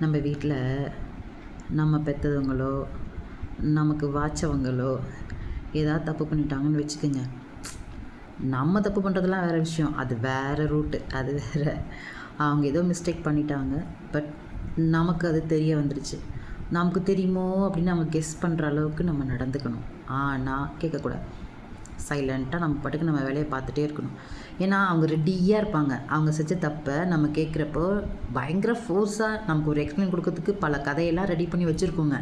நம்ம வீட்டில் நம்ம பெற்றவங்களோ நமக்கு வாச்சவங்களோ ஏதாவது தப்பு பண்ணிட்டாங்கன்னு வச்சுக்கோங்க. நம்ம தப்பு பண்ணுறதெல்லாம் வேறு விஷயம், அது வேறு ரூட்டு, அது வேறு. அவங்க ஏதோ மிஸ்டேக் பண்ணிட்டாங்க, பட் நமக்கு அது தெரிய வந்துடுச்சு. நமக்கு தெரியுமோ அப்படின்னு நம்ம கெஸ் பண்ணுற அளவுக்கு நம்ம நடந்துக்கணும். ஆனால் கேட்கக்கூடாது. சைலண்ட்டாக நம்ம பாட்டுக்கு நம்ம வேலையை பார்த்துட்டே இருக்கணும். ஏன்னா அவங்க ரெடியாக இருப்பாங்க. அவங்க செஞ்ச தப்பை நம்ம கேட்குறப்போ பயங்கர ஃபோர்ஸாக நமக்கு ஒரு எக்ஸ்பிளைன் கொடுக்கறதுக்கு பல கதையெல்லாம் ரெடி பண்ணி வச்சுருக்கோங்க.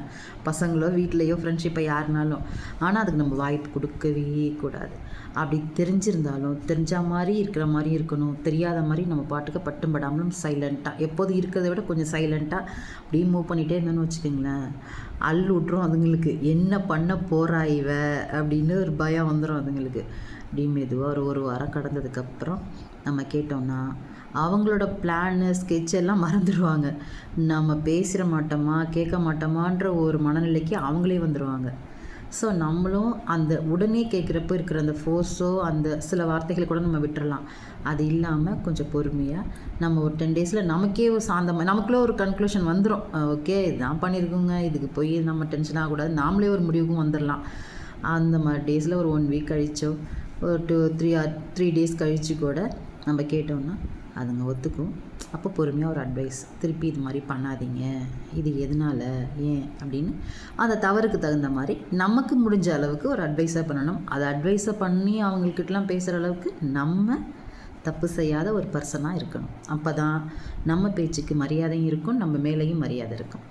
பசங்களோ வீட்லேயோ ஃப்ரெண்ட்ஷிப்பை யாருனாலும். ஆனால் அதுக்கு நம்ம வாய்ப்பு கொடுக்கவே கூடாது. அப்படி தெரிஞ்சிருந்தாலும் தெரிஞ்ச மாதிரி இருக்கிற மாதிரி இருக்கணும். தெரியாத மாதிரி நம்ம பாட்டுக்கு பட்டும் படாமலும் சைலண்ட்டாக எப்போதும் இருக்கிறத விட கொஞ்சம் சைலண்ட்டாக அப்படியே மூவ் பண்ணிகிட்டே இருந்தோன்னு வச்சுக்கோங்களேன். விட்ரும் அதுங்களுக்கு. என்ன பண்ண போகிறா இவ அப்படின்னு ஒரு பயம் வந்துடும் அதுங்களுக்கு. அப்படி மெதுவாக ஒரு வாரம் கடந்ததுக்கப்புறம் நம்ம கேட்டோம்னா அவங்களோட பிளானு ஸ்கெட்ச் எல்லாம் மறந்துடுவாங்க. நம்ம பேசிட மாட்டோமா கேட்க மாட்டோமான்ற ஒரு மனநிலைக்கு அவங்களே வந்துடுவாங்க. ஸோ நம்மளும் அந்த உடனே கேட்குறப்ப இருக்கிற அந்த ஃபோர்ஸோ அந்த சில வார்த்தைகளை கூட நம்ம விட்டுறலாம். அது இல்லாமல் கொஞ்சம் பொறுமையாக நம்ம ஒரு 10 டேஸில் நமக்கே ஒரு சாந்தமாக நமக்குள்ளே ஒரு கன்க்ளூஷன் வந்துடும். ஓகே இதுதான் பண்ணியிருக்கோங்க, இதுக்கு போய் நம்ம டென்ஷன் ஆகக்கூடாது, நாமளே ஒரு முடிவுக்கும் வந்துடலாம். அந்த மாதிரி டேஸில் ஒரு 1 வீக் கழிச்சோ ஒரு 3 டேஸ் கழித்து கூட நம்ம கேட்டோம்னா அதுங்க ஒத்துக்கும். அப்போ பொறுமையாக ஒரு அட்வைஸ், திருப்பி இது மாதிரி பண்ணாதீங்க, இது எதனால் ஏன் அப்படின்னு அந்த தவறுக்கு தகுந்த மாதிரி நமக்கு முடிஞ்ச அளவுக்கு ஒரு அட்வைஸாக பண்ணணும். அதை அட்வைஸை பண்ணி அவங்கக்கிட்டலாம் பேசுகிற அளவுக்கு நம்ம தப்பு செய்யாத ஒரு பர்சனாக இருக்கணும். அப்போ தான் நம்ம பேச்சுக்கு மரியாதையும் இருக்கும், நம்ம மேலேயும் மரியாதை இருக்கும்.